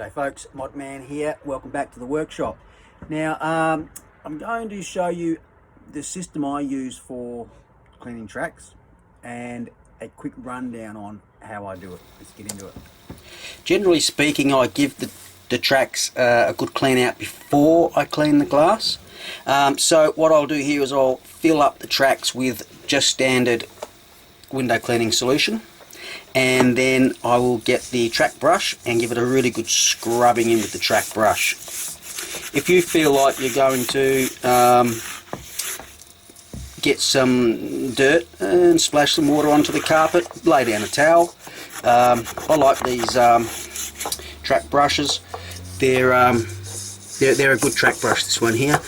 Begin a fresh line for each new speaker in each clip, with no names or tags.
G'day folks, Modman here. Welcome back to the workshop. Now I'm going to show you the system I use for cleaning tracks and a quick rundown on how I do it. Let's get into it. Generally speaking, I give the tracks a good clean out before I clean the glass. So what I'll do here is I'll fill up the tracks with just standard window cleaning solution, and then I will get the track brush and give it a really good scrubbing in with the track brush. If you feel like you're going to get some dirt and splash some water onto the carpet, lay down a towel. I like these track brushes. They're a good track brush, this one here.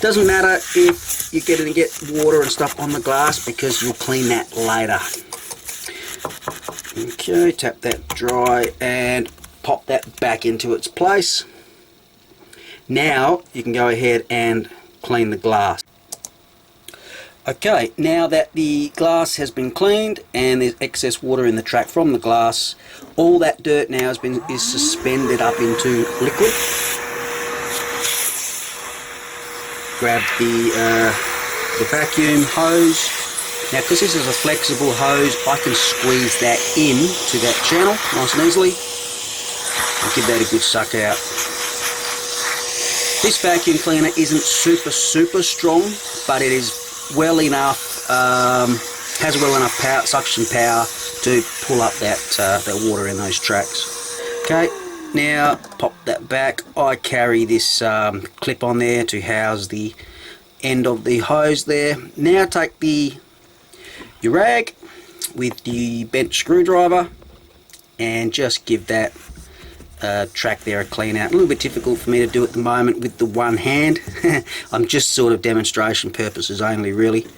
Doesn't matter if you're going to get water and stuff on the glass, because you'll clean that later. Okay, tap that dry and pop that back into its place. Now you can go ahead and clean the glass. Okay, now that the glass has been cleaned and there's excess water in the track from the glass, all that dirt now is suspended up into liquid. Grab the vacuum hose. Now, because this is a flexible hose, I can squeeze that in to that channel nice and easily and give that a good suck out. This vacuum cleaner isn't super strong, but it is well enough, has well enough power, suction power to pull up that water in those tracks. Okay, now pop that back. I carry this clip on there to house the end of the hose there. Now take your rag with the bent screwdriver and just give that track there a clean out. A little bit difficult for me to do at the moment with the one hand. I'm just sort of demonstration purposes only, really.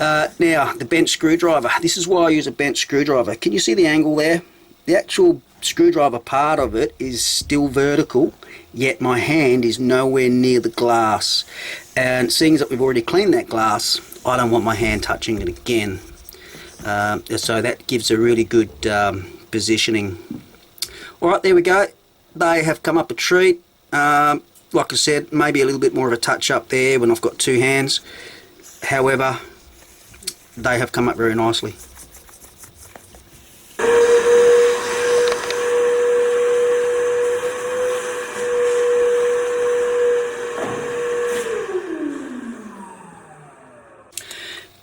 Now the bent screwdriver, this is why I use a bent screwdriver. Can you see the angle there? The actual screwdriver part of it is still vertical, yet my hand is nowhere near the glass, and seeing as that we've already cleaned that glass, I don't want my hand touching it again. So that gives a really good positioning. Alright, there we go. They have come up a treat. Like I said, maybe a little bit more of a touch up there when I've got two hands. However, they have come up very nicely.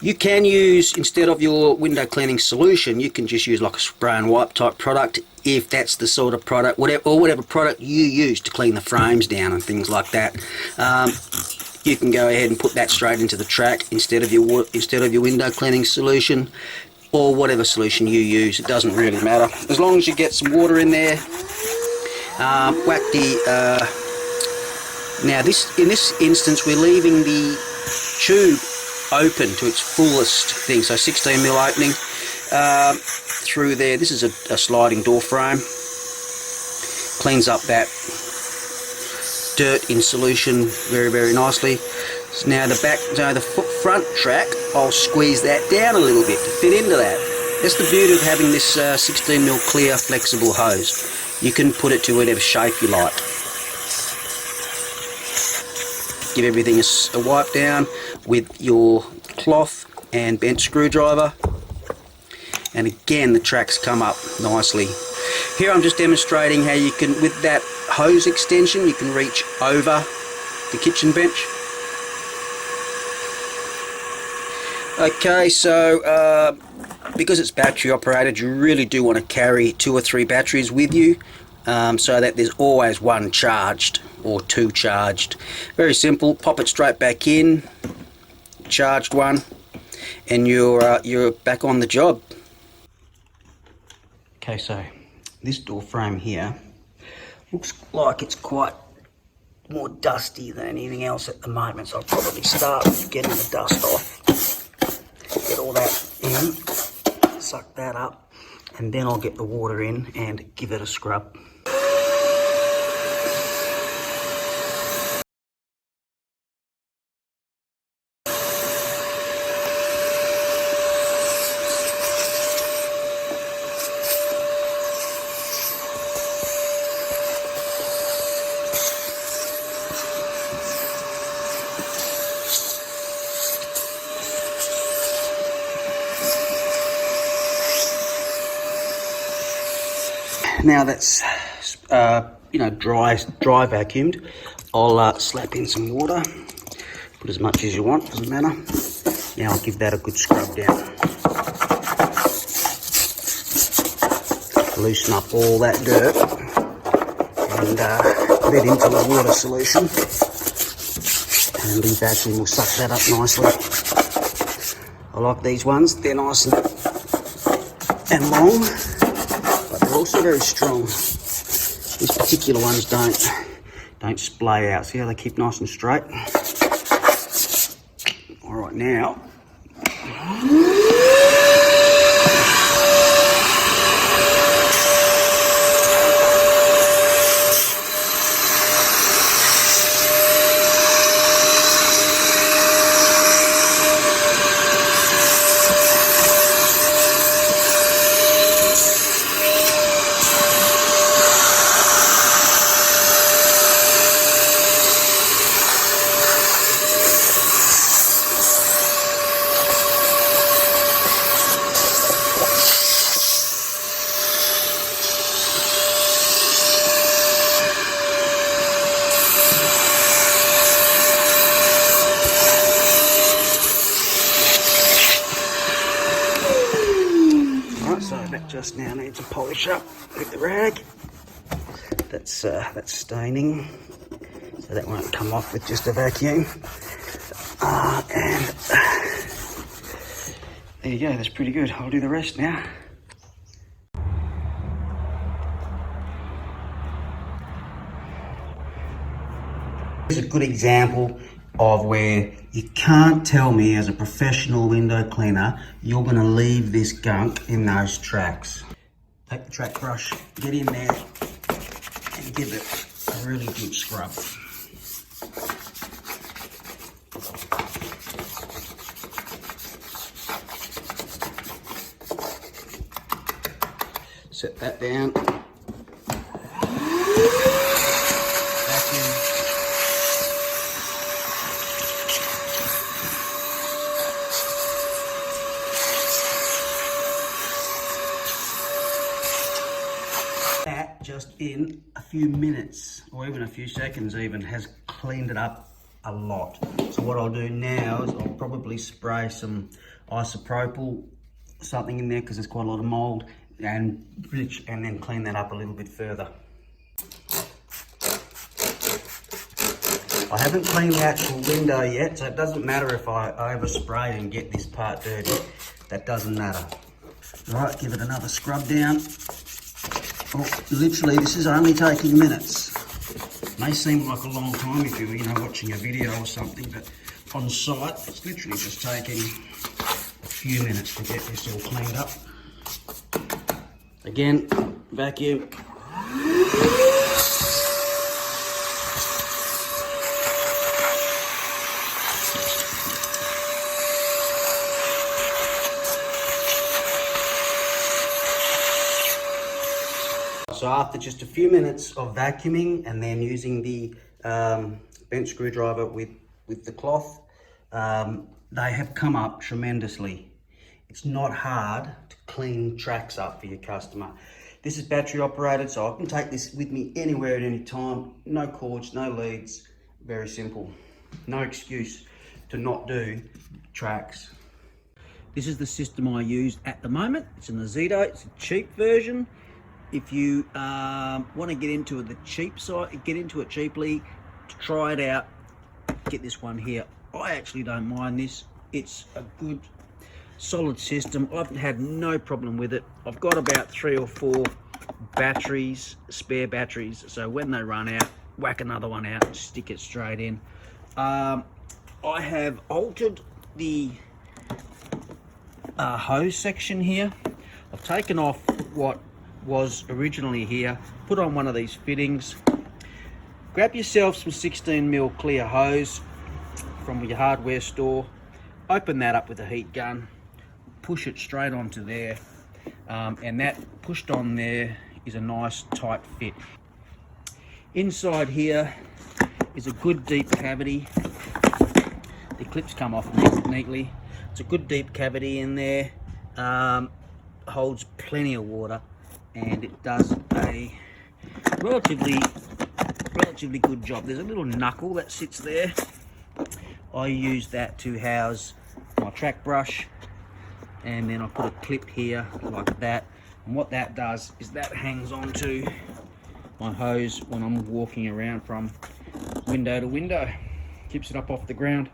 You can use, instead of your window cleaning solution, you can just use like a spray and wipe type product, if that's the sort of product, whatever product you use to clean the frames down and things like that. You can go ahead and put that straight into the track instead of your window cleaning solution, or whatever solution you use. It doesn't really matter, as long as you get some water in there. Whack the. Now in this instance, we're leaving the tube open to its fullest thing, so 16mm opening through there. This is a sliding door frame. Cleans up that dirt in solution very nicely. So now the front track, I'll squeeze that down a little bit to fit into that. That's the beauty of having this 16mm clear flexible hose. You can put it to whatever shape you like. Give everything a wipe down with your cloth and bent screwdriver, and again the tracks come up nicely. Here I'm just demonstrating how you can, with that hose extension, you can reach over the kitchen bench. Okay, so because it's battery operated, you really do want to carry 2 or 3 batteries with you, so that there's always one charged or 2 charged. Very simple. Pop it straight back in, charged one, and you're back on the job. Okay, so this door frame here looks like it's quite more dusty than anything else at the moment, so I'll probably start with getting the dust off, get all that in, suck that up, and then I'll get the water in and give it a scrub. now that's you know, dry vacuumed, I'll slap in some water. Put as much as you want, doesn't matter. Now I'll give that a good scrub down. Loosen up all that dirt and put it into the water solution. And the vacuum will suck that up nicely. I like these ones, they're nice and long, but they're also very strong. These particular ones don't splay out. See how they keep nice and straight? All right, now. That just now needs a polish up with the rag. That's staining, so that won't come off with just a vacuum. And there you go, that's pretty good. I'll do the rest now. Here's a good example of where you can't tell me as a professional window cleaner you're going to leave this gunk in those tracks. Take the track brush, get in there and give it a really good scrub. Set that down. That just in a few minutes or even a few seconds even has cleaned it up a lot. So what I'll do now is I'll probably spray some isopropyl something in there because there's quite a lot of mold, and then clean that up a little bit further. I haven't cleaned the actual window yet, so it doesn't matter if I overspray and get this part dirty. That doesn't matter. Right, give it another scrub down. Oh, literally, this is only taking minutes. May seem like a long time if you're watching a video or something, but on site, it's literally just taking a few minutes to get this all cleaned up. Again, vacuum. So after just a few minutes of vacuuming and then using the bent screwdriver with the cloth, they have come up tremendously. It's not hard to clean tracks up for your customer. This is battery operated, so I can take this with me anywhere at any time. No cords, no leads, very simple. No excuse to not do tracks. This is the system I use at the moment. It's an Azedo, it's a cheap version. If you want to get into the cheap side, get into it cheaply, try it out, get this one here. I actually don't mind this. It's a good, solid system. I've had no problem with it. I've got about 3 or 4 batteries, spare batteries, so when they run out, whack another one out and stick it straight in. I have altered the hose section here. I've taken off what was originally here, put on one of these fittings. Grab yourself some 16mm clear hose from your hardware store, open that up with a heat gun, push it straight onto there, and that pushed on there is a nice tight fit. Inside here is a good deep cavity. The clips come off neatly. It's a good deep cavity in there, holds plenty of water. and it does a relatively good job. There's a little knuckle that sits there. I use that to house my track brush, and then I put a clip here like that, and what that does is that hangs onto my hose when I'm walking around from window to window. Keeps it up off the ground.